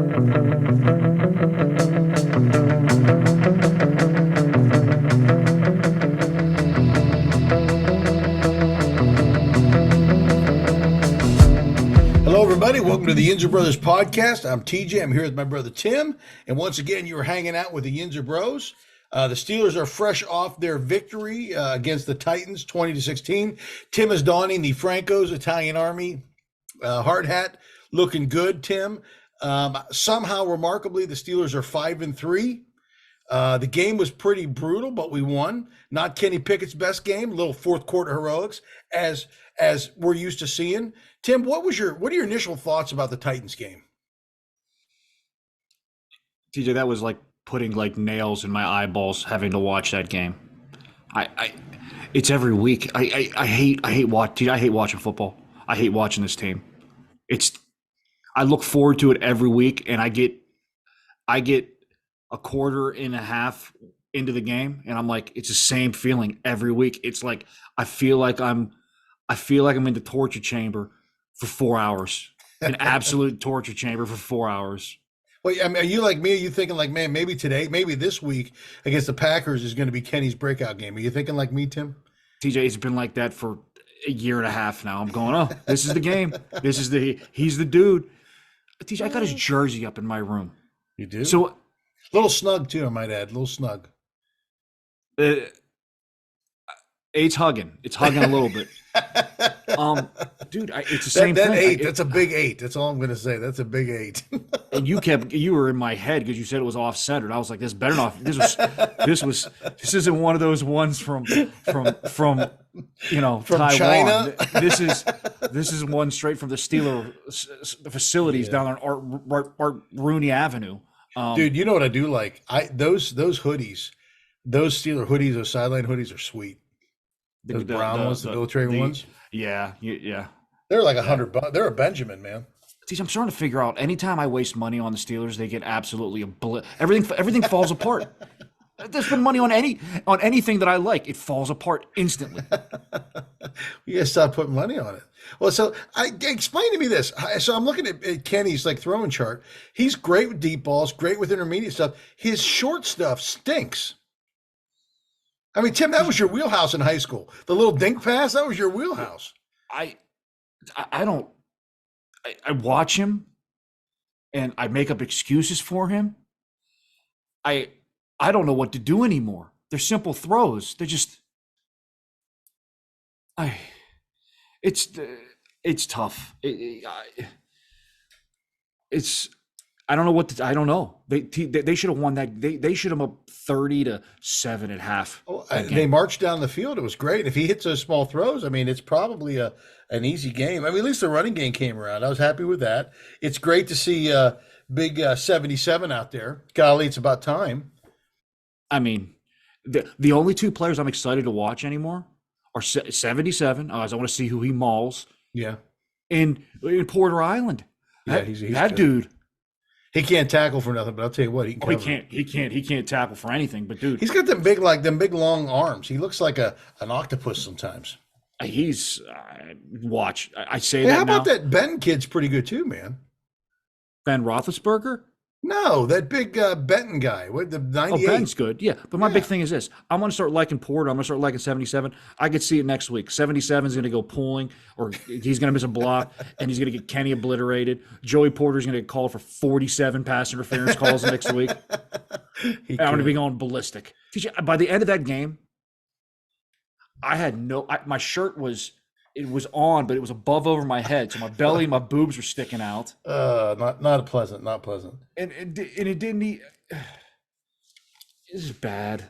Hello, everybody. Welcome to the Yinzer Brothers podcast. I'm TJ. I'm here with my brother Tim. And once again, you're hanging out with the Yinzer Bros. The Steelers are fresh off their victory against the Titans, 20-16. Tim is donning the Franco's Italian Army hard hat, looking good, Tim. Somehow, remarkably, the Steelers are 5-3. The game was pretty brutal, but we won. Not Kenny Pickett's best game, little fourth quarter heroics, as we're used to seeing. Tim, what are your initial thoughts about the Titans game? TJ, that was like putting like nails in my eyeballs having to watch that game. It's every week. I hate watching football. I hate watching this team. I look forward to it every week, and I get a quarter and a half into the game, and I'm like, it's the same feeling every week. It's like I feel like I'm in the torture chamber for 4 hours, an absolute torture chamber for 4 hours. Well, I mean, are you like me? Are you thinking like, man, maybe today, maybe this week against the Packers is going to be Kenny's breakout game? Are you thinking like me, Tim? TJ, it's been like that for a year and a half now. I'm going, oh, this is the game. He's the dude. TJ, I got his jersey up in my room. You do? So a little snug too, I might add. A little snug. It's hugging. It's hugging a little bit. Dude, it's the same that thing. 8, that's a big 8. That's all I'm going to say. That's a big 8. And you were in my head because you said it was off centered. I was like, this better not. This isn't one of those ones from Taiwan. China. This is one straight from the Steeler facilities down on Art Rooney Avenue. Dude, you know what I do like? Those hoodies, those Steeler hoodies, those sideline hoodies are sweet. Those brown ones, the military ones. Yeah. They're like $100. They're a Benjamin, man. See, I'm starting to figure out. Anytime I waste money on the Steelers, they get absolutely everything falls apart. There's been money on anything that I like, it falls apart instantly. You gotta stop putting money on it. Well, so explain to me this. So I'm looking at Kenny's like throwing chart. He's great with deep balls, great with intermediate stuff. His short stuff stinks. I mean, Tim, that was your wheelhouse in high school. The little dink pass, that was your wheelhouse. I watch him and I make up excuses for him. I don't know what to do anymore. They're simple throws. They're just it's tough. I don't know what to, I don't know. They should have won that. They should have up 30-7 at half. Oh, they marched down the field. It was great. If he hits those small throws, I mean, it's probably an easy game. I mean, at least the running game came around. I was happy with that. It's great to see big 77 out there. Golly, it's about time. I mean, the only two players I'm excited to watch anymore are 77. As I want to see who he mauls. Yeah. And in Porter Island. Yeah, he's that dude. He can't tackle for nothing, but I'll tell you what, he can cover. He can't tackle for anything, but dude, he's got them big long arms. He looks like an octopus sometimes. He's watch. I say hey, that. How now. about that Ben kid's pretty good too, man? Ben Roethlisberger? No, that big Benton guy. What the 98? Oh, Ben's good. Yeah, but my big thing is this: I'm going to start liking Porter. I'm going to start liking 77. I could see it next week. 77 is going to go pulling, or he's going to miss a block, and he's going to get Kenny obliterated. Joey Porter's going to get called for 47 pass interference calls next week. And I'm going to be going ballistic. By the end of that game, I had my shirt was on, but it was above over my head, so my belly and my boobs were sticking out. Not pleasant. And it didn't. It's bad.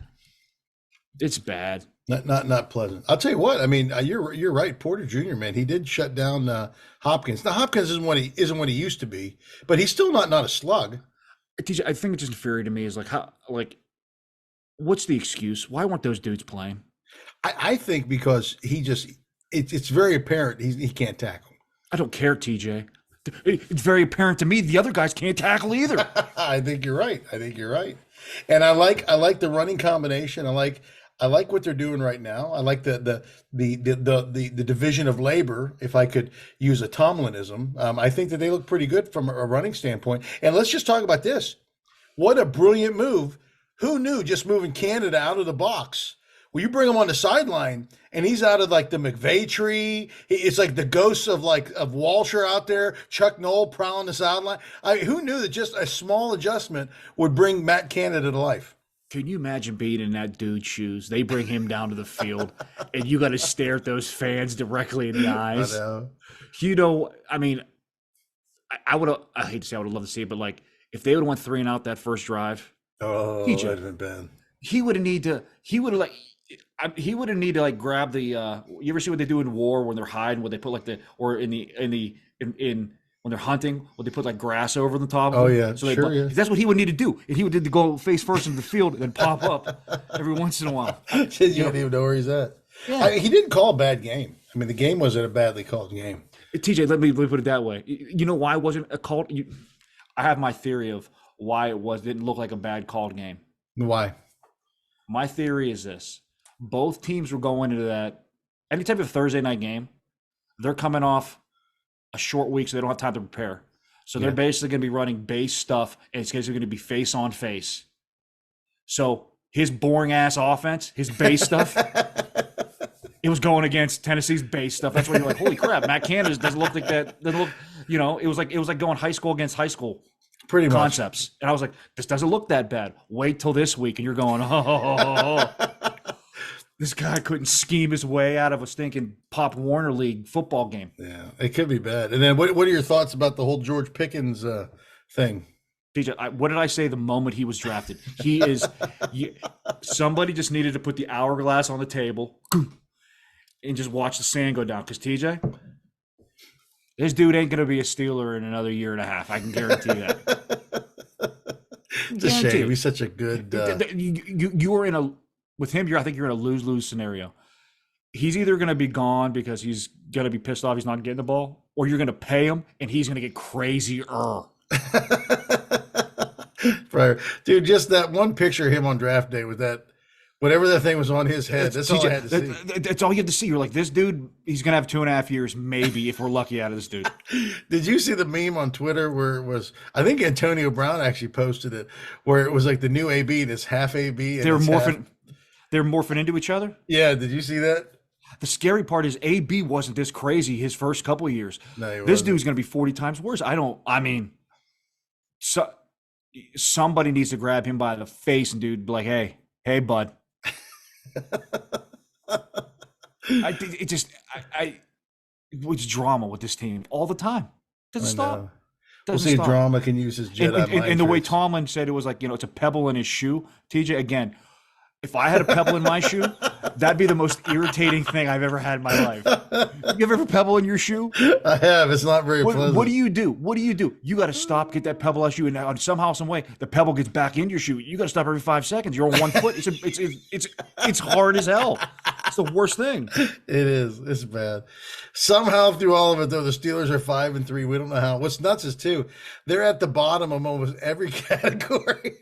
It's bad. Not pleasant. I'll tell you what. I mean, you're right. Porter Jr., man, he did shut down Hopkins. Now Hopkins isn't what he used to be, but he's still not a slug. TJ, I think it's just infuriating to me is what's the excuse? Why weren't those dudes playing? I think because it's very apparent he can't tackle. I don't care, TJ. It's very apparent to me the other guys can't tackle either. I think you're right. And I like the running combination. I like what they're doing right now. I like the division of labor. If I could use a Tomlinism, I think that they look pretty good from a running standpoint. And let's just talk about this. What a brilliant move! Who knew just moving Canada out of the box? Well, you bring him on the sideline, and he's out of like the McVay tree. It's like the ghosts of Walsher out there, Chuck Noll prowling the sideline. Who knew that just a small adjustment would bring Matt Canada to life? Can you imagine being in that dude's shoes? They bring him down to the field, and you got to stare at those fans directly in the eyes. I know. I mean, I would have. I hate to say I would have loved to see it, but like if they would have went 3 and out that first drive, Oh, TJ, that'd have been bad. he would have need to. He would have like. He would have need to like grab the. You ever see what they do in war when they're hiding? Where they put like in when they're hunting, when they put like grass over the top. Oh of them? yeah, So sure. Yeah. that's what he would need to do, and he would need to go face first into the field and then pop up every once in a while. You don't even know where he's at. Yeah. He didn't call a bad game. I mean, the game wasn't a badly called game. TJ, let me put it that way. You know why it wasn't a called? I have my theory of why it didn't look like a bad called game. Why? My theory is this: both teams were going into that any type of Thursday night game. They're coming off a short week, so they don't have time to prepare. So they're basically going to be running base stuff, and it's basically going to be face on face. So his boring ass offense, his base stuff, it was going against Tennessee's base stuff. That's why you're like, holy crap, Matt Canada doesn't look like that. Doesn't look, it was like going high school against high school. Pretty much. Concepts. And I was like, this doesn't look that bad. Wait till this week, and you're going, oh. This guy couldn't scheme his way out of a stinking Pop Warner League football game. Yeah, it could be bad. And then what are your thoughts about the whole George Pickens thing? DJ, what did I say the moment he was drafted? He is somebody just needed to put the hourglass on the table and just watch the sand go down. Because TJ, this dude ain't going to be a Steeler in another year and a half. I can guarantee that. It's a shame. He's such a good. You are in a with him. I think you're in a lose-lose scenario. He's either going to be gone because he's going to be pissed off he's not getting the ball, or you're going to pay him and he's going to get crazier. Right. Dude, just that one picture of him on draft day with that, whatever that thing was on his head. That's all I had to see. That's all you have to see. You're like, this dude, he's going to have 2.5 years, maybe, if we're lucky out of this dude. Did you see the meme on Twitter where it was, I think Antonio Brown actually posted it, where it was like the new AB and it's half AB. And they're morphing into each other? Yeah, did you see that? The scary part is AB wasn't this crazy his first couple of years. No, this dude's going to be 40 times worse. Somebody needs to grab him by the face and dude be like, hey, bud. It's drama with this team all the time. Doesn't stop. We'll see if drama can use his Jedi mind and the way Tomlin said it was like, it's a pebble in his shoe. TJ, again, if I had a pebble in my shoe, that'd be the most irritating thing I've ever had in my life. You ever have a pebble in your shoe? I have. It's not very pleasant. What do you do? You got to stop, get that pebble out of your shoe, and somehow, some way, the pebble gets back in your shoe. You got to stop every 5 seconds. You're on one foot. It's hard as hell. It's the worst thing. It is. It's bad. Somehow through all of it, though, the Steelers are 5-3. We don't know how. What's nuts is too, they're at the bottom of almost every category.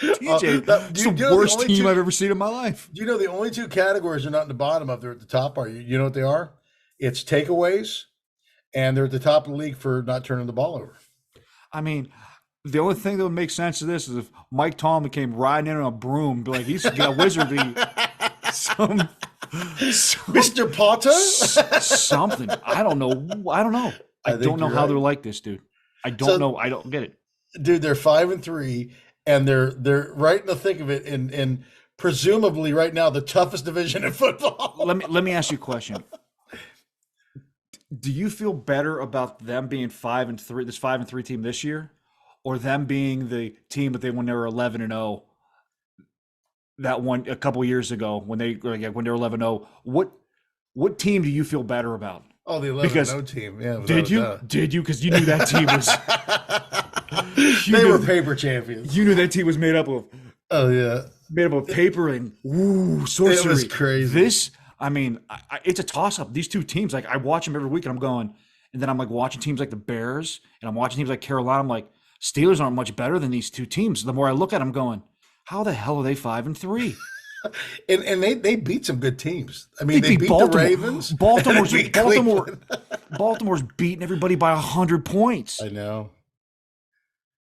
TJ, it's the worst team I've ever seen in my life. Do you know the only 2 categories are not in the bottom of? They're at the top. You know what they are? It's takeaways, and they're at the top of the league for not turning the ball over. I mean, the only thing that would make sense to this is if Mike Tomlin came riding in on a broom, be like, he's got wizardly some Mr. Potter? something. I don't know. I don't know how they're like this, dude. I don't know. I don't get it. Dude, they're 5-3. And they're right in the thick of it, in presumably right now the toughest division in football. Let me ask you a question. Do you feel better about them being 5-3, this 5-3 team this year, or them being the team that when they were 11-0, that one a couple years ago when they were 11-0? What team do you feel better about? Oh, the 11-0 team. Yeah. Did you? Did you? Because you knew that team was. They were paper champions. You knew that team was made up of. Oh yeah, made up of paper and sorcery. It was crazy. This, it's a toss up. These 2 teams, like I watch them every week, and I'm going, and then I'm like watching teams like the Bears, and I'm watching teams like Carolina. I'm like, Steelers aren't much better than these 2 teams. The more I look at them, I'm going, how the hell are they 5-3? And they beat some good teams. I They mean, they beat beat the Baltimore. Ravens. and they beat Cleveland. Baltimore's beating everybody by 100 points. I know.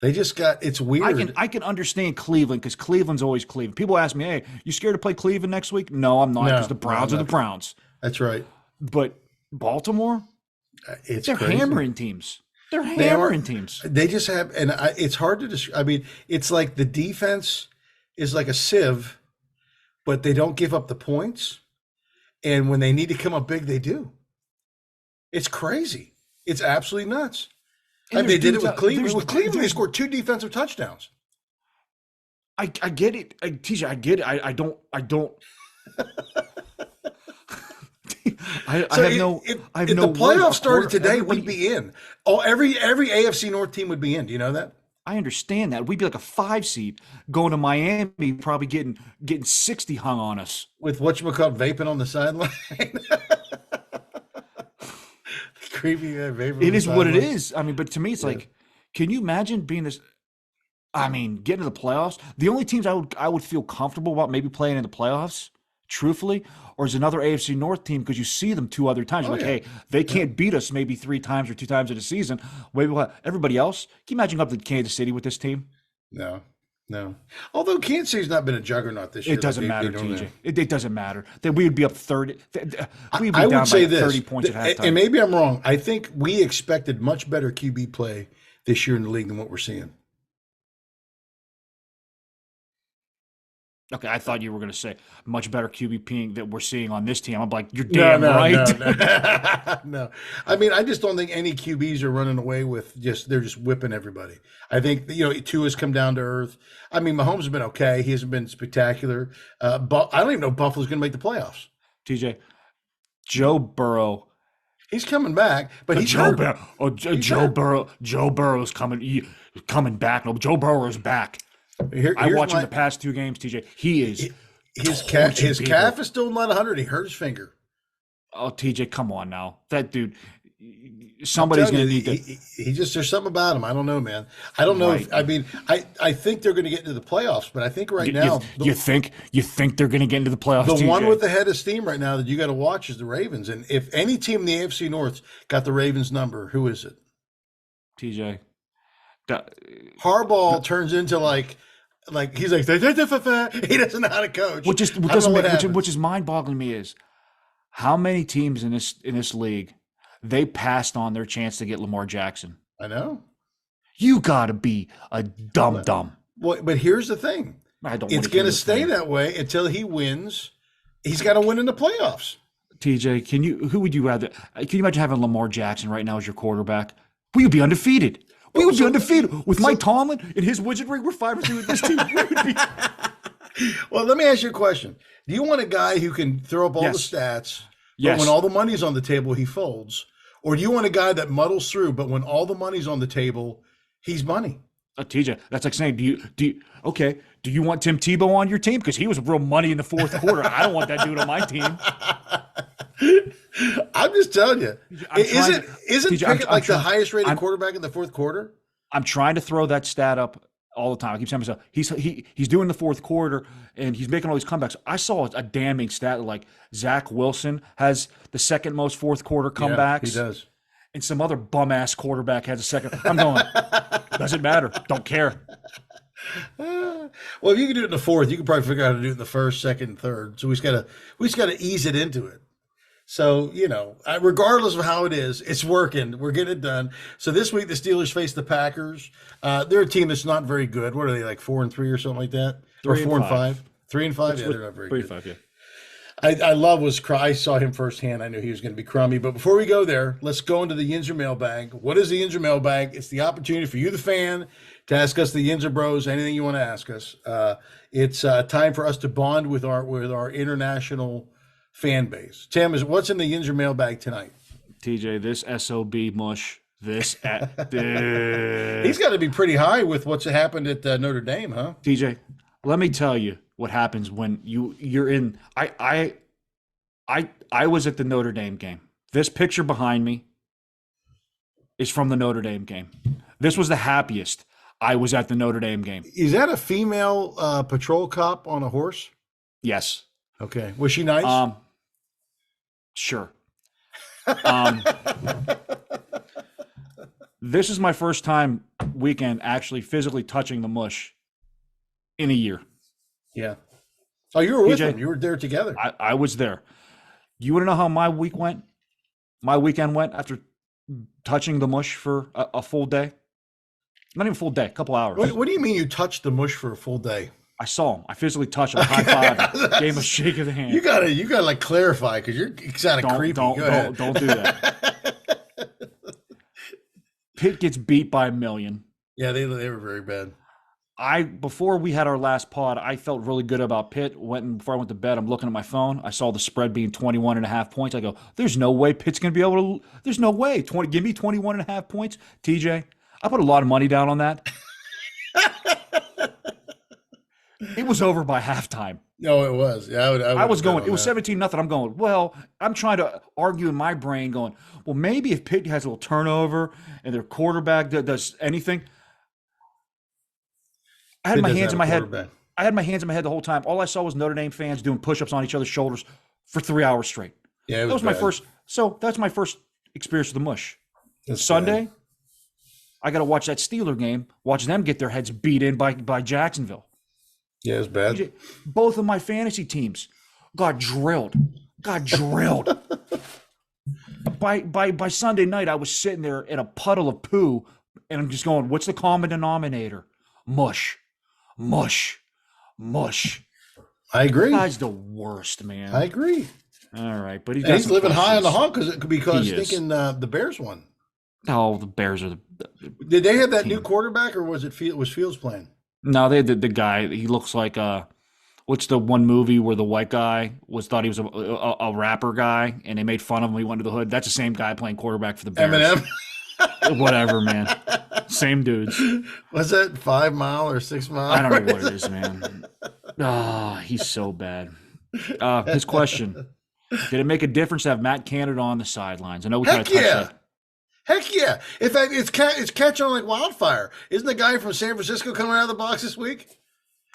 They just got. It's weird. I can understand Cleveland because Cleveland's always Cleveland. People ask me, "Hey, you scared to play Cleveland next week?" No, I'm not because the Browns are the Browns. That's right. But Baltimore, they're crazy. hammering teams. They're hammering teams. They just have, and it's hard to describe. I mean, it's like the defense is like a sieve, but they don't give up the points. And when they need to come up big, they do. It's crazy. It's absolutely nuts. And they did it with Cleveland. With Cleveland, they scored 2 defensive touchdowns. I get it, TJ. I get it. I don't. I have no. If no. the playoffs started today, we'd be in. Every AFC North team would be in. Do you know that? I understand that. We'd be like a 5 seed going to Miami, probably getting 60 hung on us with whatchamacallit vaping on the sideline. Creepy vapor. It is what it is. I mean, but to me, it's like, can you imagine being this? I mean, getting to the playoffs. The only teams I would feel comfortable about maybe playing in the playoffs, truthfully, or is another AFC North team because you see them 2 other times. You're like, hey, they can't beat us maybe 3 times or 2 times in a season. Maybe everybody else. Can you imagine up to Kansas City with this team? No. Although Kansas City's not been a juggernaut this year. It doesn't matter, TJ. It doesn't matter. That we would be up 30. We'd be I down would say by this, 30 points at halftime. And maybe I'm wrong. I think we expected much better QB play this year in the league than what we're seeing. Okay, I thought you were going to say much better QB that we're seeing on this team. I'm like, you're damn right. No. I mean, I just don't think any QBs are running away with they're just whipping everybody. I think, Tua's come down to earth. I mean, Mahomes has been okay. He hasn't been spectacular. But I don't even know if Buffalo's going to make the playoffs. TJ, Joe Burrow. He's coming back, but he's Joe Burrow's coming back. No, Joe Burrow is back. I watched him the past 2 games, TJ. He is his calf is still not 100. He hurt his finger. Oh, TJ, come on now. That dude, somebody's going to need to. He just, there's something about him. I don't know, man. I don't know. I think they're going to get into the playoffs, but I think now. You think they're going to get into the playoffs? The one with the head of steam right now that you got to watch is the Ravens. And if any team in the AFC North got the Ravens number, who is it? TJ. Harbaugh turns into like he's like he doesn't know how to coach. Which is mind-boggling to me is how many teams in this league they passed on their chance to get Lamar Jackson. I know. You got to be a dumb. Well, but here's the thing. It's going to stay that way until he wins. He's got to win in the playoffs. TJ, who would you rather? Can you imagine having Lamar Jackson right now as your quarterback? We would be undefeated. We would be undefeated with Mike Tomlin and his widgetry. We're 5-2 with this team. Well, let me ask you a question. Do you want a guy who can throw up all the stats, but when all the money's on the table, he folds? Or do you want a guy that muddles through, but when all the money's on the table, he's money? TJ, that's like saying, do you want Tim Tebow on your team? Because he was real money in the 4th quarter. I don't want that dude on my team. I'm just telling you. Isn't Pickett like the highest rated quarterback in the 4th quarter? I'm trying to throw that stat up all the time. I keep telling myself he's doing the 4th quarter and he's making all these comebacks. I saw a damning stat like Zach Wilson has the 2nd most 4th quarter comebacks. Yeah, he does. And some other bum ass quarterback has a 2nd. I'm going. Doesn't matter. Don't care. Well, if you can do it in the 4th, you can probably figure out how to do it in the 1st, 2nd, and 3rd. So we just got to ease it into it. So, regardless of how it is, it's working. We're getting it done. So this week the Steelers face the Packers. They're a team that's not very good. What are they, like 4-3 or something like that? 3-5. 3-5? Yeah, they're not very good. 3-5, yeah. I saw him firsthand. I knew he was going to be crummy. But before we go there, let's go into the Yinzer mailbag. What is the Yinzer mailbag? It's the opportunity for you, the fan, to ask us, the Yinzer Bros, anything you want to ask us. It's time for us to bond with our international fan base. Tim, what's in the Yinzer mailbag tonight? TJ, this SOB mush. He's got to be pretty high with what's happened at Notre Dame, huh? TJ, let me tell you what happens when you're in. I was at the Notre Dame game. This picture behind me is from the Notre Dame game. This was the happiest I was at the Notre Dame game. Is that a female patrol cop on a horse? Yes. Okay. Was she nice? Sure. Um, this is my first time weekend actually physically touching the mush in a year. Yeah. Oh, you were with TJ, him. You were there together. I was there. You want to know how my week went? My weekend went after touching the mush for a full day. Not even a full day, a couple hours. What do you mean you touched the mush for a full day? I saw him. I physically touched him, high five, gave him a shake of the hand. You gotta like clarify because you're kind of creepy. Don't do that. Pitt gets beat by 1,000,000. Yeah, they were very bad. Before we had our last pod, I felt really good about Pitt. Before I went to bed, I'm looking at my phone. I saw the spread being 21.5 points. I go, there's no way Pitt's going to be able to. There's no way. Give me 21.5 points. TJ, I put a lot of money down on that. It was over by halftime. No, it was. Yeah, I was going. It was 17-0. I'm going. Well, I'm trying to argue in my brain, going, well, maybe if Pitt has a little turnover and their quarterback does anything. I had my hands in my head. I had my hands in my head the whole time. All I saw was Notre Dame fans doing push-ups on each other's shoulders for 3 hours straight. Yeah, that was my first. So that's my first experience with the mush. That's Sunday, bad. I got to watch that Steeler game. Watch them get their heads beat in by Jacksonville. Yeah, it was bad. Both of my fantasy teams got drilled. By Sunday night, I was sitting there in a puddle of poo, and I'm just going, "What's the common denominator? Mush." I agree. Guy's the worst, man. I agree. All right, but he's living high on the hog because thinking the Bears won. Oh, the Bears are the. Did they have that new quarterback, or was Fields playing? No, they had the guy. He looks like what's the one movie where the white guy thought he was a rapper guy, and they made fun of him. He went to the hood. That's the same guy playing quarterback for the Bears. Eminem. Whatever, man. Same dudes. Was that 5 Mile or 6 Mile? I don't know what it is, man. He's so bad. His question: did it make a difference to have Matt Canada on the sidelines? I know we kind of touched that. Heck yeah! In fact, it's catch on like wildfire. Isn't the guy from San Francisco coming out of the box this week?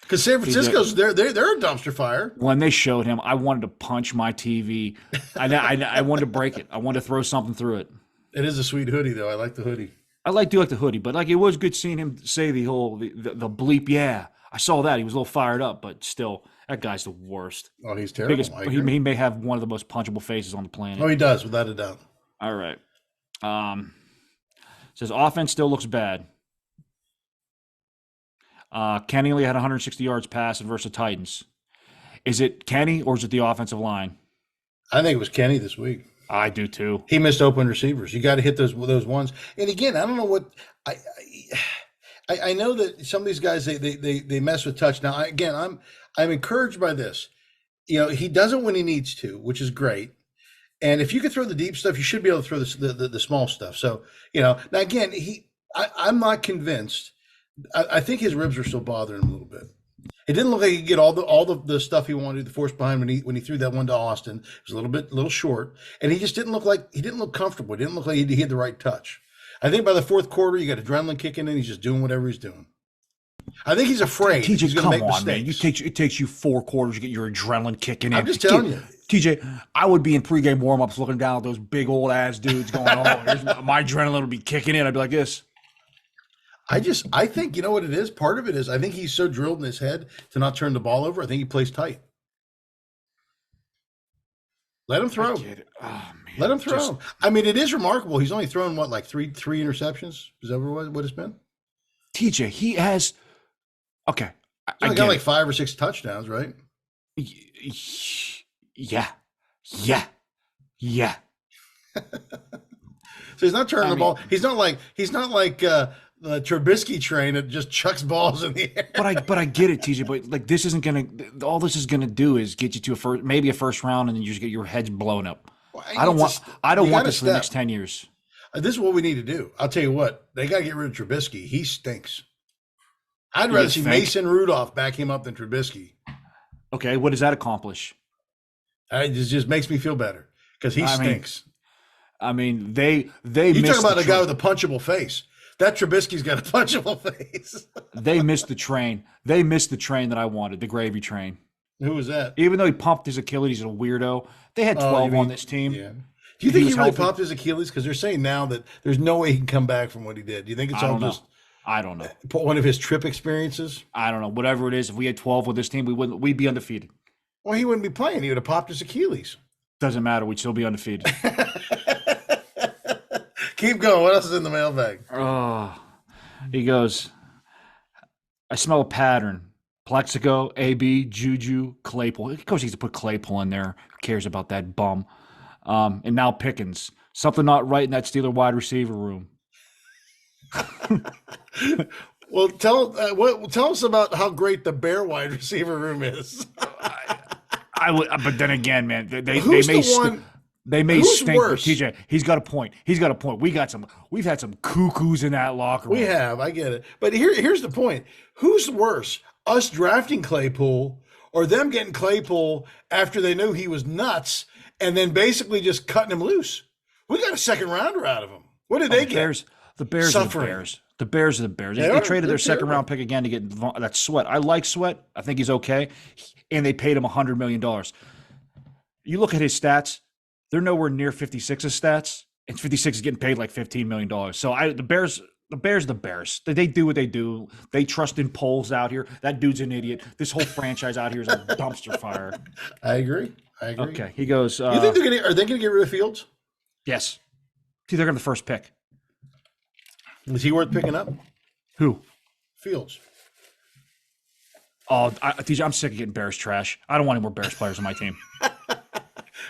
Because San Francisco's they're a dumpster fire. When they showed him, I wanted to punch my TV. I wanted to break it. I wanted to throw something through it. It is a sweet hoodie, though. I like the hoodie. I do like the hoodie, but like it was good seeing him say the bleep. Yeah, I saw that. He was a little fired up, but still, that guy's the worst. Oh, he's terrible. He may have one of the most punchable faces on the planet. Oh, he does, without a doubt. All right. Says offense still looks bad. Kenny only had 160 yards passing versus the Titans. Is it Kenny or is it the offensive line? I think it was Kenny this week. I do too. He missed open receivers. You got to hit those ones. And again, I don't know what I know that some of these guys they mess with touch. Now, I'm encouraged by this. You know, he doesn't when he needs to, which is great. And if you can throw the deep stuff, you should be able to throw the small stuff. So, you know, now again, I'm not convinced. I think his ribs are still bothering him a little bit. It didn't look like he could get all the stuff he wanted, the force behind when he threw that one to Austin. It was a little short, and he just didn't look comfortable. He didn't look like he had the right touch. I think by the fourth quarter, you got adrenaline kicking in. He's just doing whatever he's doing. I think he's afraid. TJ, he's come make on, mistakes. man! It takes you 4 quarters to get your adrenaline kicking in. I'm just telling you. TJ, I would be in pregame warm-ups looking down at those big old ass dudes going, oh, my adrenaline would be kicking in. I'd be like this. I think, you know what it is? Part of it is I think he's so drilled in his head to not turn the ball over. I think he plays tight. Let him throw. I get it. Oh, man. Let him throw. I mean, it is remarkable. He's only thrown, like three interceptions? Is that what it's been? TJ, he has – okay. I got like 5 or 6 touchdowns, right? Yeah. So he's not turning the ball. He's not like the Trubisky train that just chucks balls in the air. But I get it, TJ. But like this isn't gonna. All this is gonna do is get you to maybe a first round, and then you just get your heads blown up. Well, I don't want this for the next 10 years. This is what we need to do. I'll tell you what. They got to get rid of Trubisky. He stinks. I'd rather see Mason Rudolph back him up than Trubisky. Okay, what does that accomplish? It just makes me feel better because he stinks. I mean, they. You talk about a guy with a punchable face. That Trubisky's got a punchable face. They missed the train. They missed the train that I wanted, the gravy train. Who was that? Even though he pumped his Achilles, he's a weirdo. They had Oh, 12 you mean on this team. yeah. Do you If he think he was really healthy, popped his Achilles? Because they're saying now that there's no way he can come back from what he did. Do you think it's I all don't know. just I don't know. one of his trip experiences? I don't know. Whatever it is, if we had 12 with this team, we'd be undefeated. Well, he wouldn't be playing. He would have popped his Achilles. Doesn't matter. We'd still be undefeated. Keep going. What else is in the mailbag? Oh, he goes, I smell a pattern. Plexico, AB, Juju, Claypool. Of course, he needs to put Claypool in there. Who cares about that bum? And now Pickens. Something not right in that Steeler wide receiver room. Well, tell us about how great the Bear wide receiver room is. I would, but then again, man, they Who's may the one? they may Who's stink. But worse? TJ, he's got a point. We've had some cuckoos in that locker room. We have. I get it. But here's the point. Who's worse? Us drafting Claypool or them getting Claypool after they knew he was nuts and then basically just cutting him loose? We got a second rounder out of him. What did they get? The Bears Suffering. are the Bears. The Bears are the Bears. They are. traded They're their second terrible. round pick again to get that Sweat. I like Sweat. I think he's okay. And they paid him $100 million. You look at his stats, they're nowhere near 56's stats. And 56 is getting paid like $15 million. So the Bears are the Bears. They do what they do. They trust in polls out here. That dude's an idiot. This whole franchise out here is a dumpster fire. I agree. Okay. He goes, You think are they gonna get rid of Fields? yes. See, they're going to the first pick. Is he worth picking up? Who? Fields. Oh, TJ, I'm sick of getting Bears trash. I don't want any more Bears players on my team.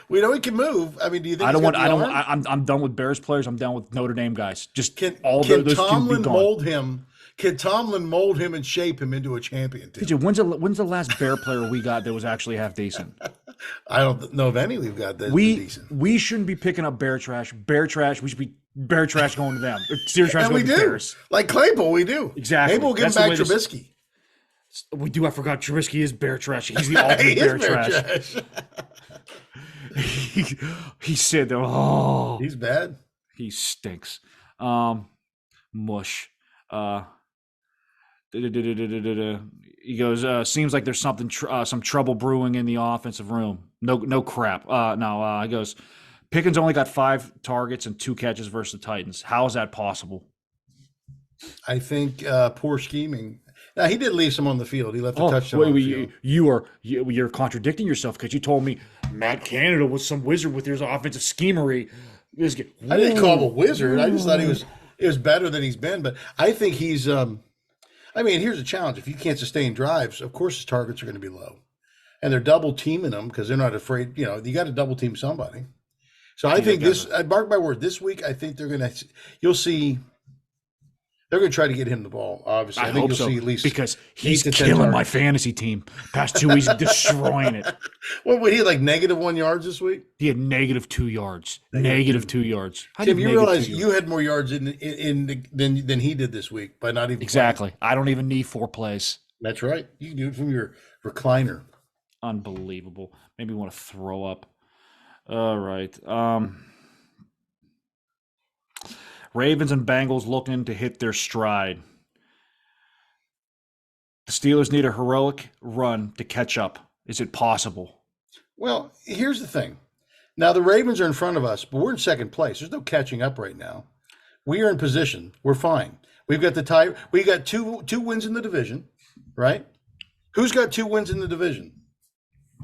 We know he can move. I mean, do you think I don't he's want. got I the don't. arm? I'm done with Bears players. I'm done with Notre Dame guys. Just Can those two be Tomlin gone. mold him? Can Tomlin mold him and shape him into a champion? Tim? TJ, when's the last Bear player we got that was actually half decent? I don't know of any we've got that decent. We shouldn't be picking up Bear trash. Bear trash. We should be Bear trash going to them. Steer trash And going we to do. Bears. Like Claypool, we do. Exactly. Maybe we'll give That's him the back way this- Trubisky. We do. I forgot Trubisky is Bear trash. He's the ultimate He is Bear Bear trash. trash. He said, "Oh, He's bad. he stinks." Mush. He goes, seems like there's some trouble brewing in the offensive room. No crap. No. He goes, Pickens only got 5 targets and 2 catches versus the Titans. How is that possible? I think poor scheming. Now he did leave some on the field. He left a touchdown. wait, on the field. you're contradicting yourself because you told me Matt Canada was some wizard with his offensive schemery. I didn't call him a wizard. I just thought he was better than he's been. But I think he's. I mean, here's a challenge. If you can't sustain drives, of course his targets are going to be low, and they're double teaming him because they're not afraid. You got to double team somebody. So I think this. I mark my word. This week, I think they're going to. You'll see. They're going to try to get him the ball. Obviously, I think hope you'll so, see at least because 8 he's to 10 killing my targets. fantasy team. Past 2 weeks, destroying it. What would he like -1 yards this week? He had -2 yards. -2 yards. How Tim, did you negative realize 2 you yards? had more yards than he did this week by not even Exactly. I don't even need 4 plays. playing. That's right. You can do it from your recliner. Unbelievable. Made me want to throw up. All right. Ravens and Bengals looking to hit their stride. The Steelers need a heroic run to catch up. Is it possible? Well, here's the thing. Now the Ravens are in front of us, but we're in second place. There's no catching up right now. We are in position. We're fine. We've got the tie. We got two wins in the division, right? Who's got 2 wins in the division?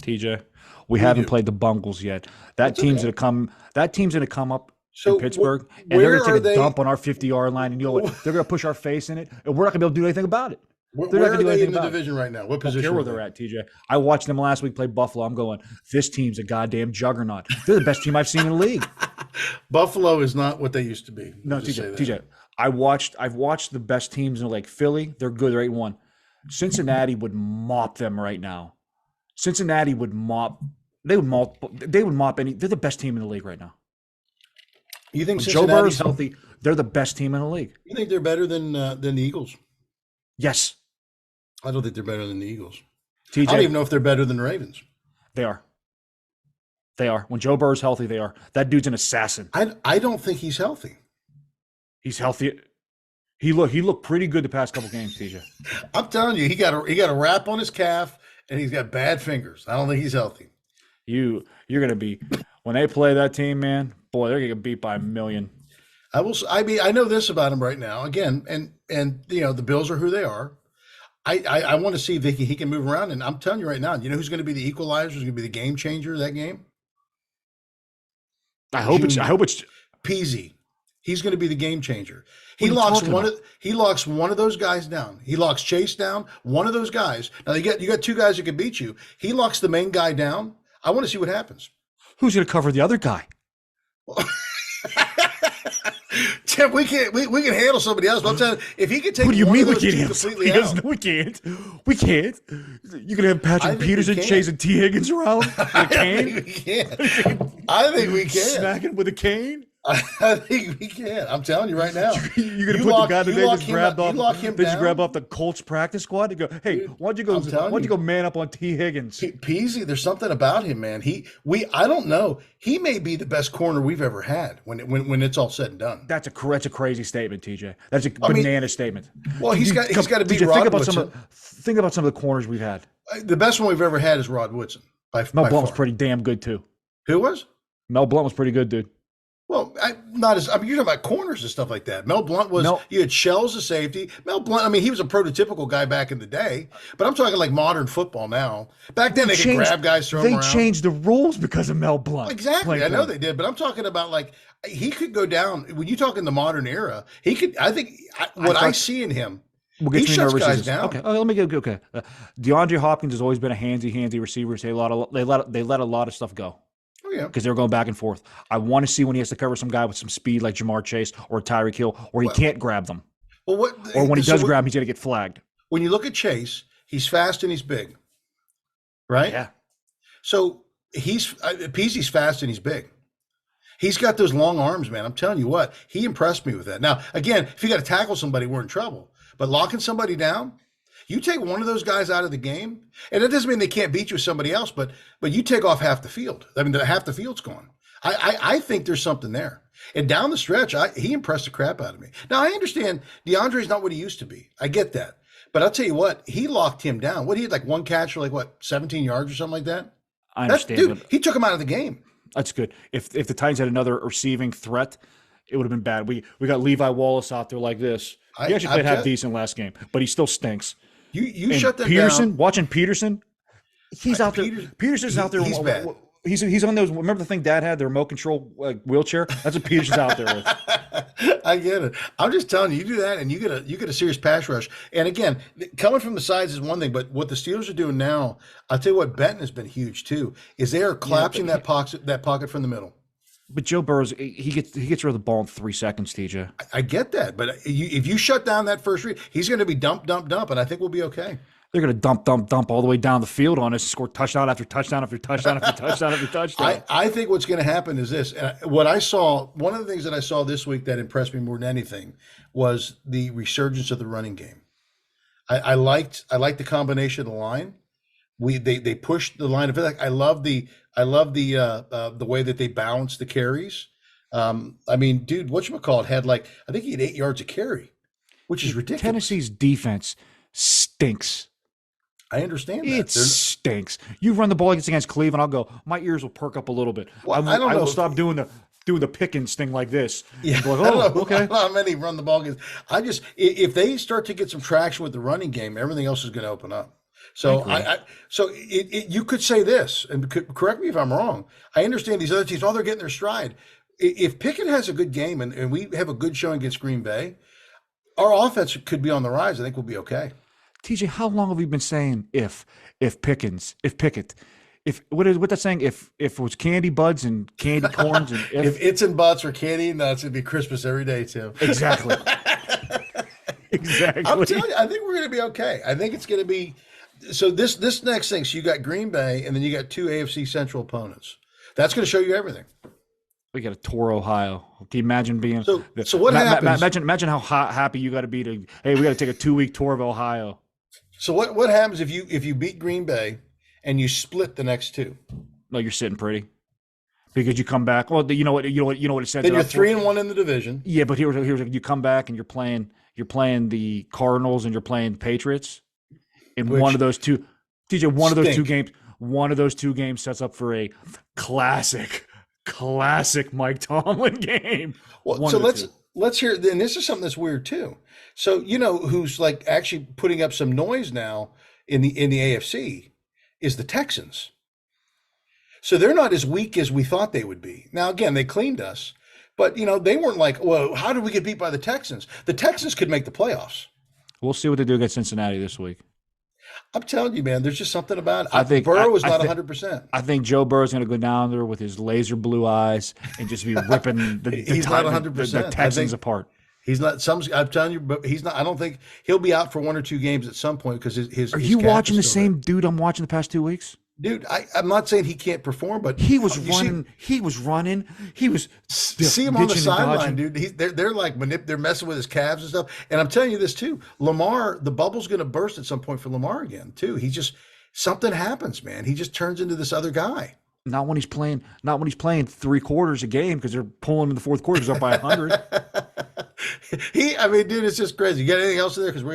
TJ, we haven't do. played the Bungles yet. That That's team's okay. gonna come. That team's gonna come up So in Pittsburgh, and where they're gonna are take a they- dump on our 50-yard line, and you know what? They're gonna push our face in it, and we're not gonna be able to do anything about it. Where They're not are gonna do they anything in the about it. division right now? What I don't position? care where are they? they're at, TJ. I watched them last week play Buffalo. I'm going, this team's a goddamn juggernaut. They're the best team I've seen in the league. Buffalo is not what they used to be. No, Let's just say TJ, that. TJ. I've watched the best teams in the league. Philly, they're good. They're 8-1. Cincinnati would mop them right now. Cincinnati would mop. They would mop any. They're the best team in the league right now. You think When Joe Burrow's Cincinnati's healthy, they're the best team in the league. You think they're better than the Eagles? Yes, I don't think they're better than the Eagles. TJ. I don't even know if they're better than the Ravens. They are. They are. When Joe Burrow's healthy, they are. That dude's an assassin. I don't think he's healthy. He's healthy. He looked pretty good the past couple games, TJ. I'm telling you, he got a wrap on his calf, and he's got bad fingers. I don't think he's healthy. You're gonna be when they play that team, man. Boy, they're gonna get beat by a million. I mean, I know this about him right now. Again, and the Bills are who they are. I want to see if he can move around, and I'm telling you right now, you know who's going to be the equalizer? Who's going to be the game changer of that game? I hope it's Peasy. He's going to be the game changer. What He are you locks talking one about? of he locks one of those guys down. He locks Chase down. One of those guys. Now you got two guys that can beat you. He locks the main guy down. I want to see what happens. who's gonna cover the other guy? Tim, we can handle somebody else. But I'm telling you, if he can take What do you one mean of we those can't two handle completely somebody out, else? No, we can't. We can't. You gonna have I Patrick think we Peterson can. chasing T. Higgins around with a I cane, think we can. I think we can. smacking with a cane? I think we can. I'm telling you right now. You're gonna You put lock- the guy that you they lock just him grabbed up- off. you lock him They just down. grab off the Colts practice squad and go, "Hey, Dude, why don't telling you go man up on T. Higgins?" Peasy, there's something about him, man. I don't know. He may be the best corner we've ever had when it's all said and done. That's a crazy statement, TJ. That's a I mean, banana statement. Well, he's got to beat TJ, Rod think about Woodson. think about some of the corners we've had. The best one we've ever had is Rod Woodson. Mel By Blunt was far. pretty damn good too. Who was? Mel Blunt was pretty good, dude. Well, you're talking about corners and stuff like that. Mel Blunt was, No. you had Shells as safety. Mel Blunt, I mean, he was a prototypical guy back in the day, but I'm talking like modern football now. Back then, they could grab guys, throw them They around. changed the rules because of Mel Blunt. Exactly. playing I know corner. they did, but I'm talking about like, he could go down, when you talk in the modern era, he could, I think, what I thought- see in him, What he gets me shuts nervous guys is down. okay. Let me go. Okay, DeAndre Hopkins has always been a handsy receiver. They let a lot of stuff go Oh, yeah. because they were going back and forth. I want to see when he has to cover some guy with some speed like Jamar Chase or Tyreek Hill, or he can't grab them, Well, or when he so does grab, he's going to get flagged. when you look at Chase, he's fast and he's big, right? Yeah, So Peasy's fast and he's big. He's got those long arms, man. I'm telling you what, he impressed me with that. Now, again, if you got to tackle somebody, we're in trouble. But locking somebody down, you take one of those guys out of the game, and it doesn't mean they can't beat you with somebody else, but you take off half the field. I mean, half the field's gone. I think there's something there. And down the stretch, he impressed the crap out of me. Now, I understand DeAndre's not what he used to be. I get that. But I'll tell you what, he locked him down. He had like one catch for 17 yards or something like that? I understand. He took him out of the game. That's good. If the Titans had another receiving threat, it would have been bad. We got Levi Wallace out there like this. He actually played half decent last game, but he still stinks. You And shut that Peterson, down. watching Peterson, he's out there. Peterson's out there. He's bad. He's on those. Remember the thing Dad had, the remote control wheelchair? That's what Peterson's out there with. I get it. I'm just telling you, you do that and you get a serious pass rush. And again, coming from the sides is one thing, but what the Steelers are doing now, I'll tell you what, Benton has been huge too, is they are collapsing that pocket from the middle. But Joe Burrows, he gets rid of the ball in 3 seconds, TJ. I get that, but if you shut down that first read, he's going to be dump, and I think we'll be okay. They're going to dump all the way down the field on us and score touchdown after touchdown after touchdown after touchdown after touchdown. I think what's going to happen is this. And what I saw, one of the things that I saw this week that impressed me more than anything was the resurgence of the running game. I liked the combination of the line. They pushed the line of it. I love the way that they balanced the carries. I mean, dude, whatchamacallit had I think he had 8 yards a carry, which is ridiculous. Tennessee's defense stinks. I understand that. It stinks. You run the ball against Cleveland, I'll go, my ears will perk up a little bit. Well, I I don't know will if- stop doing the Pickens thing like this. Yeah, And go like, I don't know, okay. I don't know how many run the ball against. If they start to get some traction with the running game, everything else is going to open up. So you could say this, and correct me if I'm wrong. I understand these other teams, they're getting their stride. If Pickett has a good game and we have a good showing against Green Bay, our offense could be on the rise. I think we'll be okay. TJ, how long have we been saying if Pickett, what that saying? If it was candy buds and candy corns and If it's in butts or candy nuts, it'd be Christmas every day, Tim. exactly. Exactly. I'm telling you, I think we're going to be okay. I think it's going to be. So this next thing, so you got Green Bay, and then you got 2 AFC Central opponents. That's going to show you everything. We got a tour, Ohio. Can you imagine being So what happens? Imagine how happy you got to be to. Hey, we got to take a 2-week tour of Ohio. So what happens if you beat Green Bay and you split the next 2? No, you're sitting pretty because you come back. Well, you know what it said. Then you're 3-1 in the division. Yeah, but here's you come back and you're playing the Cardinals and you're playing the Patriots, and one of those two. TJ, Stink. one of those two games sets up for a classic Mike Tomlin game. Well, One so of the two. let's hear. And this is something that's weird too. So who's like actually putting up some noise now in the AFC is the Texans. So they're not as weak as we thought they would be. Now again, they cleaned us, but they weren't like, well, how did we get beat by the Texans? The Texans could make the playoffs. We'll see what they do against Cincinnati this week. I'm telling you, man, there's just something about it. I think Burrow is I not think- 100%. I think Joe Burrow's going to go down there with his laser blue eyes and just be ripping He's not 100%. the Texans apart. He's not. I'm telling you, but he's not. I don't think he'll be out for 1 or 2 games at some point because his. Are his you calf watching the is still same dude I'm watching the past 2 weeks? there. Dude? I'm not saying he can't perform, but He was you running. He was running. He was See him on the ditching and sideline, dodging. dude. They're like they're messing with his calves and stuff. And I'm telling you this too, Lamar, the bubble's going to burst at some point for Lamar again too. He just something happens, man. He just turns into this other guy. Not when he's playing. Not when he's playing 3 quarters a game because they're pulling him in the fourth quarter. He's up by 100. I mean, dude, it's just crazy. You got anything else in there? Because we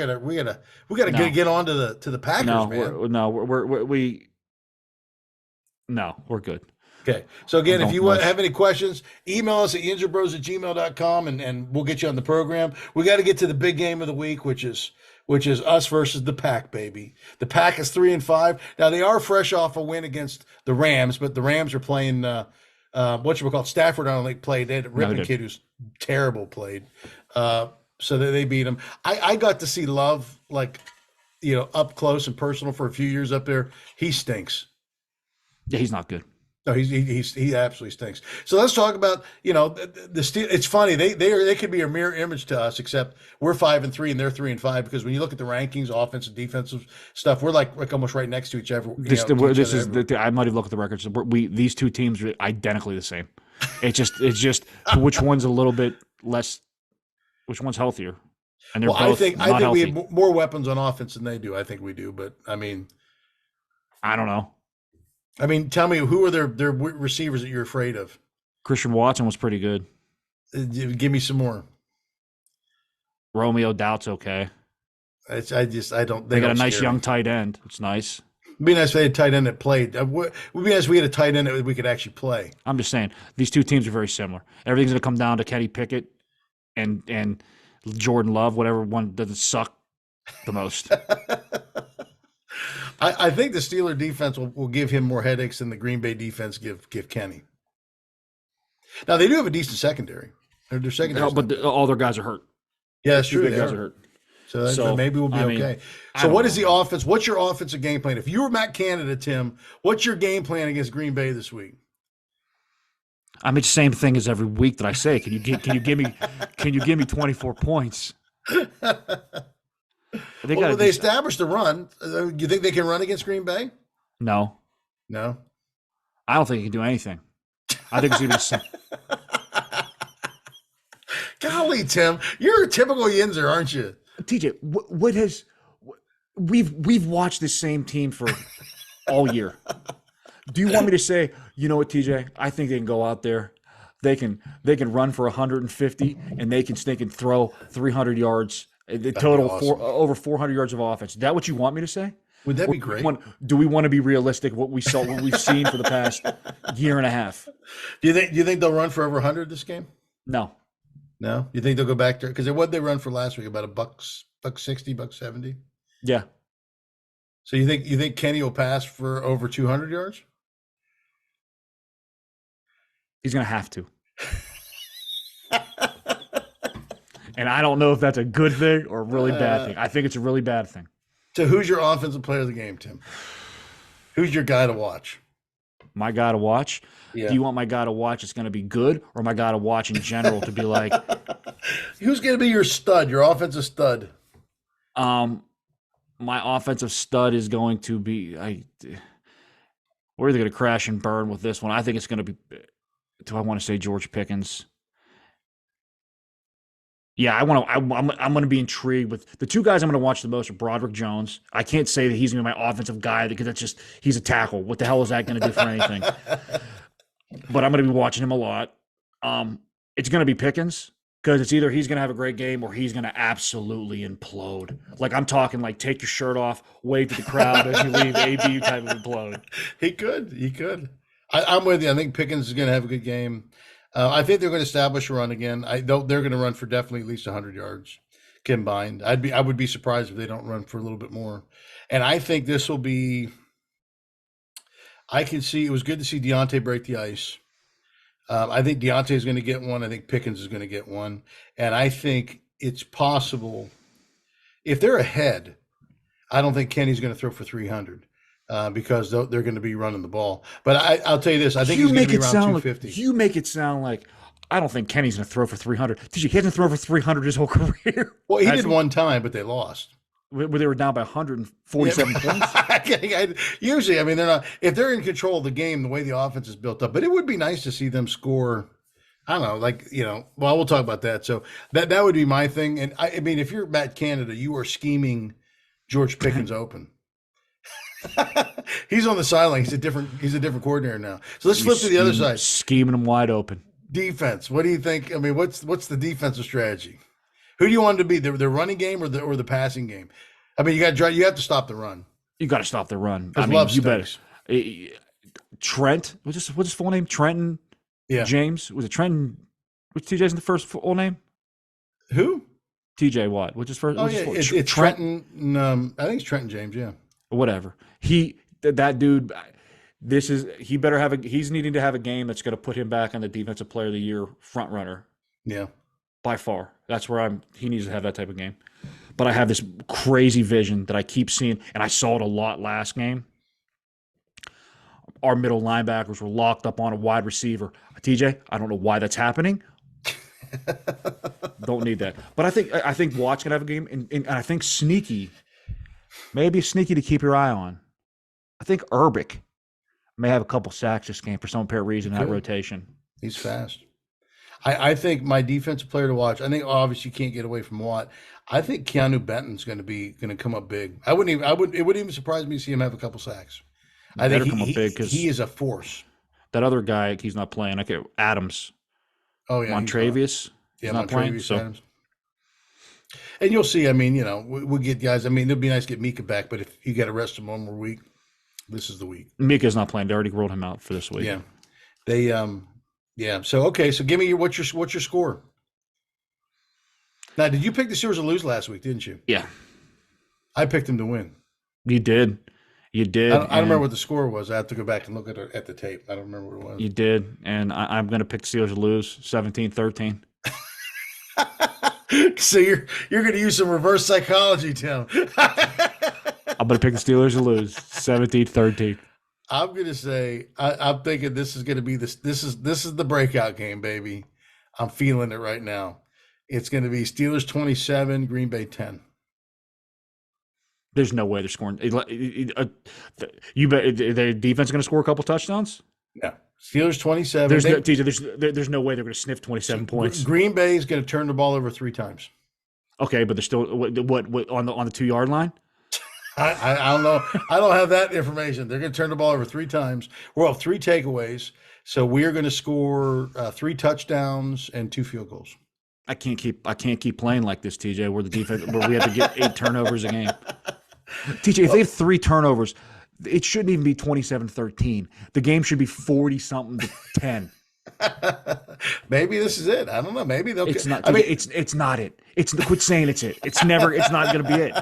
gotta get on to the Packers, man. No, we're good. Okay. So again, if you Don't have any questions, email us at yinzerbros@gmail.com and we'll get you on the program. We got to get to the big game of the week, which is us versus the Pack, baby. The Pack is 3-5. Now they are fresh off a win against the Rams, but the Rams are playing Stafford. I don't think played. They had a Ripken kid who's terrible played. So they beat him. I got to see Love up close and personal for a few years up there. He stinks. Yeah, he's not good. No, he absolutely stinks. So let's talk about the Steel. It's funny they could be a mirror image to us, except we're 5-3 and they're 3-5 because when you look at the rankings, offensive, defensive stuff, we're like almost right next to each other. I might have looked at the records. These two teams are identically the same. It's just which one's a little bit less, which one's healthier, and they're both I think healthy. we have more weapons on offense than they do. I think we do, but I mean, I don't know. I mean, tell me who are their receivers that you're afraid of? Christian Watson was pretty good. Give me some more. Romeo Doubt's okay. I don't. They got a nice young tight end. It's nice. It'd be nice if they had a tight end that played. It would be nice if we had a tight end that we could actually play. I'm just saying these two teams are very similar. Everything's going to come down to Kenny Pickett and Jordan Love, whatever one doesn't suck the most. I think the Steeler defense will give him more headaches than the Green Bay defense give Kenny. Now they do have a decent secondary. Their secondary, but all their guys are hurt. Yeah, that's true. Big guys are hurt. So maybe we'll be okay. So what is the offense? What's your offensive game plan? If you were Matt Canada, Tim, what's your game plan against Green Bay this week? I mean, it's the same thing as every week that I say. Can you give me 24 points? They established the run. Do you think they can run against Green Bay? No. I don't think he can do anything. I think it's going to be Golly, Tim, you're a typical Yinzer, aren't you? TJ, we've watched the same team for all year. Do you want me to say, you know what, TJ? I think they can go out there. They can run for 150 and they can throw 300 yards. The total awesome. Over 400 yards of offense. Is that what you want me to say? Would that be great? Do we want to be realistic? What we've seen for the past year and a half. Do you think they'll run for over 100 this game? No. You think they'll go back to because what they run for last week about $160, $170? Yeah. So you think Kenny will pass for over 200 yards? He's gonna have to. And I don't know if that's a good thing or a really bad thing. I think it's a really bad thing. So who's your offensive player of the game, Tim? Who's your guy to watch? My guy to watch? Yeah. Do you want my guy to watch that's going to be good or my guy to watch in general to be like... Who's going to be your stud, your offensive stud? My offensive stud is going to be... we're either going to crash and burn with this one. I think it's going to be... Do I want to say George Pickens? Yeah, I'm going to be intrigued with the two guys I'm going to watch the most are Broderick Jones. I can't say that he's going to be my offensive guy because that's just he's a tackle. What the hell is that going to do for anything? But I'm going to be watching him a lot. It's going to be Pickens Because it's either he's going to have a great game or he's going to absolutely implode. Like, I'm talking like take your shirt off, wave to the crowd as you leave, AB type of implode. He could. He could. I'm with you. I think Pickens is going to have a good game. I think they're going to establish a run again. They're going to run for definitely at least 100 yards combined. I would be surprised if they don't run for a little bit more. And I think this will be. I can see it was good to see Deontay break the ice. I think Deontay is going to get one. I think Pickens is going to get one. And I think it's possible if they're ahead. I don't think Kenny's going to throw for 300 because they're going to be running the ball. But I'll tell you this: I think he's going to be around 250. You make it sound like I don't think Kenny's going to throw for 300. He hasn't thrown for 300 his whole career. Well, he did one time, but they lost. Where they were down by 147 points. Usually, I mean, they're not. If they're in control of the game, the way the offense is built up, but it would be nice to see them score. I don't know, well, we'll talk about that. So that would be my thing. And I mean, if you're Matt Canada, you are scheming George Pickens open. He's on the sideline. He's a different coordinator now. So let's flip to the other side. Scheming him wide open. Defense. What do you think? I mean, what's the defensive strategy? Who do you want to be? The running game or the passing game? I mean, you have to stop the run. You got to stop the run. I mean, you better. Trent, what's his full name? Trenton. Yeah. James. Was it Trenton? What's TJ's the first full name? Who? TJ Watt. What's his first? Oh, yeah. It's Trenton. I think it's Trenton James. Yeah. Whatever. That dude. He's needing to have a game that's going to put him back on the Defensive Player of the Year front runner. Yeah. By far. That's where he needs to have that type of game. But I have this crazy vision that I keep seeing, and I saw it a lot last game. Our middle linebackers were locked up on a wide receiver. TJ, I don't know why that's happening. Don't need that. But I think Watt's going to have a game, and I think sneaky, maybe sneaky to keep your eye on. I think Urbic may have a couple sacks this game for some apparent reason in that rotation. He's fast. I think my defensive player to watch. I think obviously you can't get away from Watt. I think Keanu Benton's going to come up big. It wouldn't even surprise me to see him have a couple sacks. I think he is a force. That other guy, he's not playing. Adams. Oh yeah, Montravius. He's not playing. So. Adams. And you'll see. I mean, we'll get guys. I mean, it'd be nice to get Mika back, but if you got to rest him one more week, this is the week. Mika's not playing. They already rolled him out for this week. Yeah, they. Yeah. So okay. So give me what's your score? Now, did you pick the Steelers to lose last week? Didn't you? Yeah. I picked them to win. You did. I don't remember what the score was. I have to go back and look at the tape. I don't remember what it was. You did, and I'm going to pick the Steelers to lose 17-13. So you're going to use some reverse psychology, Tim. I'm going to pick the Steelers to lose 17-13. I'm going to say I'm thinking this is going to be this is the breakout game, baby. I'm feeling it right now. It's going to be Steelers 27, Green Bay 10. There's no way they're scoring. You bet the defense is going to score a couple touchdowns? No. Steelers 27. There's no way they're going to sniff 27 points. Green Bay is going to turn the ball over 3 times. Okay, but they're still what on the 2-yard line? I don't know. I don't have that information. They're going to turn the ball over 3 times. We'll have 3 takeaways. So we are going to score 3 touchdowns and 2 field goals. I can't keep playing like this, TJ. Where the defense, where we have to get 8 turnovers a game. TJ, if they have 3 turnovers, it shouldn't even be 27-13. The game should be 40-something to 10. Maybe this is it. I don't know. Maybe they'll. It's not. I mean, it's not it. Quit saying it's it. It's never. It's not going to be it.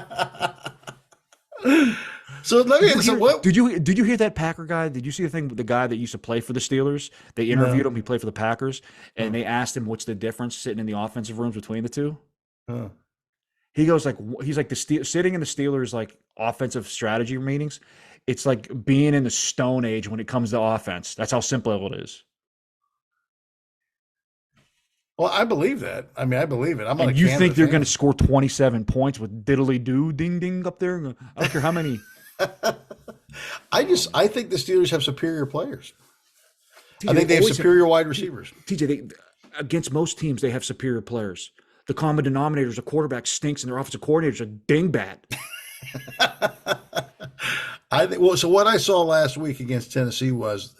So let me. What did you hear that Packer guy? Did you see the thing with the guy that used to play for the Steelers? They interviewed him. He played for the Packers, and they asked him what's the difference sitting in the offensive rooms between the two. Huh. He goes he's like sitting in the Steelers like offensive strategy meetings. It's like being in the Stone Age when it comes to offense. That's how simple it is. Well, I believe that. I mean, I believe it. And you think they're going to score 27 points with diddly do ding ding up there? I don't care how many. I think the Steelers have superior players. TJ, I think they have superior wide receivers. TJ, against most teams, they have superior players. The common denominator is a quarterback stinks and their offensive coordinator is a dingbat. I think. Well, so what I saw last week against Tennessee was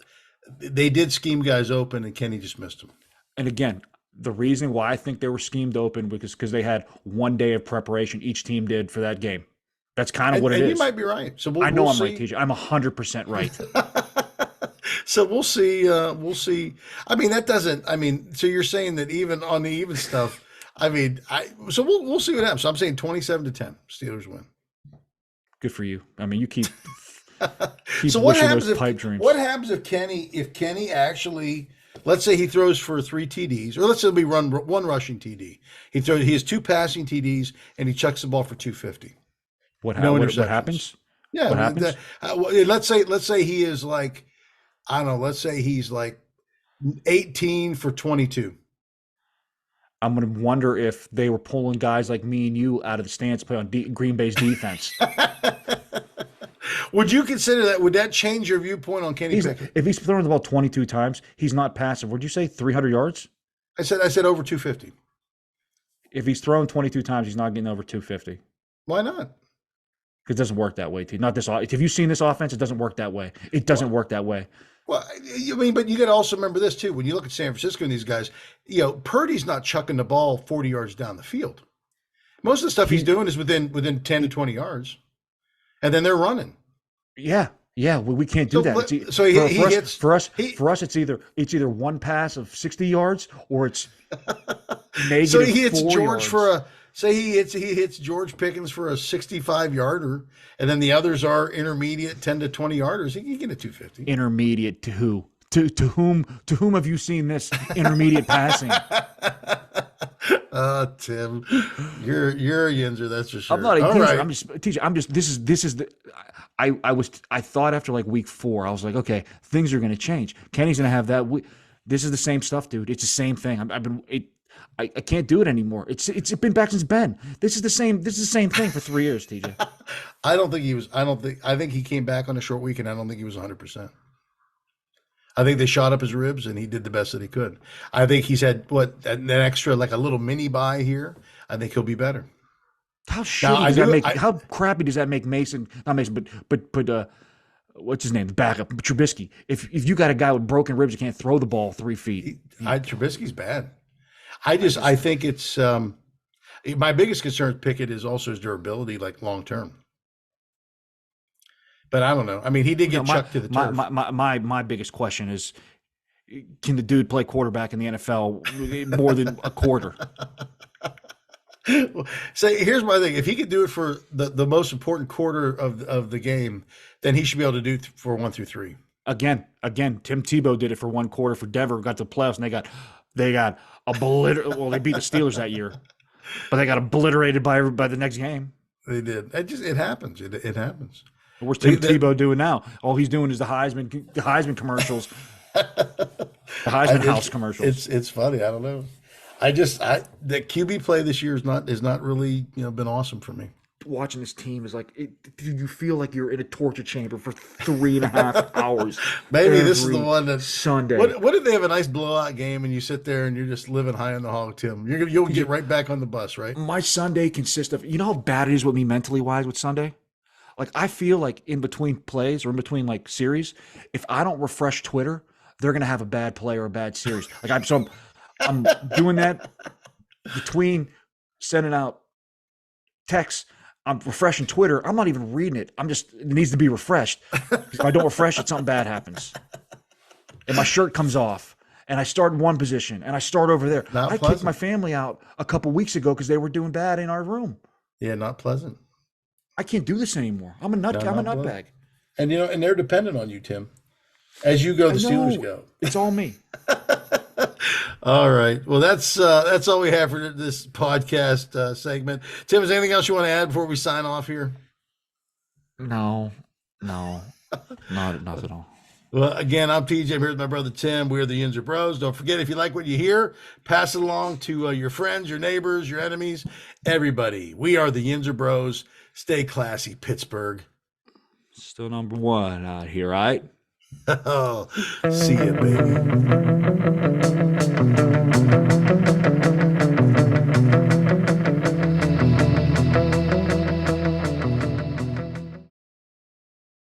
they did scheme guys open and Kenny just missed them. And again, The reason why I think they were schemed open because they had 1 day of preparation each team did for that game. That's kind of what it and is. you might be right. So I know we'll I'm right, see. TJ. I'm 100% right. So we'll see. We'll see. I mean, that doesn't. I mean, so you're saying that even on the even stuff. I mean, so we'll see what happens. So I'm saying 27-10, Steelers win. Good for you. I mean, you keep So wishing those pipe dreams. what happens if Kenny actually, let's say he throws for 3 TDs, or let's say we run one rushing TD. He has 2 passing TDs and he chucks the ball for 250. What No what interceptions. happens? Yeah, What I mean, happens? let's say he is like, I don't know, let's say he's like 18 for 22. I'm going to wonder if they were pulling guys like me and you out of the stands to play on Green Bay's defense. Would you consider that? Would that change your viewpoint on Kenny Pickett? If he's throwing the ball 22 times, he's not passive. Would you say 300 yards? I said over 250. If he's throwing 22 times, he's not getting over 250. Why not? Because it doesn't work that way, T. Not this. Have you seen this offense? It doesn't work that way. It doesn't work that way. Well, I mean, but you got to also remember this too. When you look at San Francisco and these guys, Purdy's not chucking the ball 40 yards down the field. Most of the stuff he's doing is within 10 to 20 yards, and then they're running. Yeah, we can't do that. For us, it's either one pass of 60 yards or it's negative. So he hits 4 George yards. he hits George Pickens for a 65-yarder, and then the others are intermediate 10 to 20 yarders. He can get a 250. Intermediate to who? To whom have you seen this intermediate passing? Tim, you're a Yinzer, that's for sure. I'm not a All Yinzer. right. I'm just TJ. This is the. I thought after like week 4, I was like, okay, things are going to change. Kenny's going to have that. This is the same stuff, dude. It's the same thing. I can't do it anymore. It's been back since Ben. This is the same thing for 3 years, TJ. I think he came back on a short week, and I don't think he was 100%. I think they shot up his ribs, and he did the best that he could. I think he's had an extra, like a little mini bye here. I think he'll be better. How shitty does that make? How crappy does that make Mason? Not Mason, but what's his name? The backup, Trubisky. If you got a guy with broken ribs, you can't throw the ball 3 feet. Trubisky's bad. I think it's my biggest concern with Pickett is also his durability, like long term. But I don't know. I mean, he did get chucked to the turf. My biggest question is, can the dude play quarterback in the NFL more than a quarter? So here's my thing: if he could do it for the most important quarter of the game, then he should be able to do it for 1 through 3. Again, Tim Tebow did it for 1 quarter for Denver. Got to the playoffs and they got obliterated. Well, they beat the Steelers that year, but they got obliterated by the next game. They did. It happens. It happens. What's Tim Tebow doing now? All he's doing is the Heisman commercials, the Heisman House commercials. It's funny. I don't know. The QB play this year is not really been awesome for me. Watching this team is like, you feel like you're in a torture chamber for 3.5 hours. Maybe this is the one that Sunday. What if they have a nice blowout game and you sit there and you're just living high on the hog, Tim? You'll get right back on the bus, right? My Sunday consists of, how bad it is with me mentally wise with Sunday? Like, I feel like in between plays or in between like series, if I don't refresh Twitter, they're gonna have a bad play or a bad series. Like I'm doing that between sending out texts. I'm refreshing Twitter. I'm not even reading it. It needs to be refreshed. If I don't refresh it, something bad happens. And my shirt comes off and I start in one position and I start over there. I kicked my family out a couple weeks ago because they were doing bad in our room. Yeah, not pleasant. I can't do this anymore. I'm a nutbag. And and they're dependent on you, Tim. As you go, the Steelers go. It's all me. All right. Well, that's all we have for this podcast segment. Tim, is there anything else you want to add before we sign off here? No, not at all. Well, again, I'm TJ. I'm here with my brother Tim. We're the Yinzer Bros. Don't forget, if you like what you hear, pass it along to your friends, your neighbors, your enemies, everybody. We are the Yinzer Bros. Stay classy, Pittsburgh. Still number 1 out here, right? Oh, see ya, baby.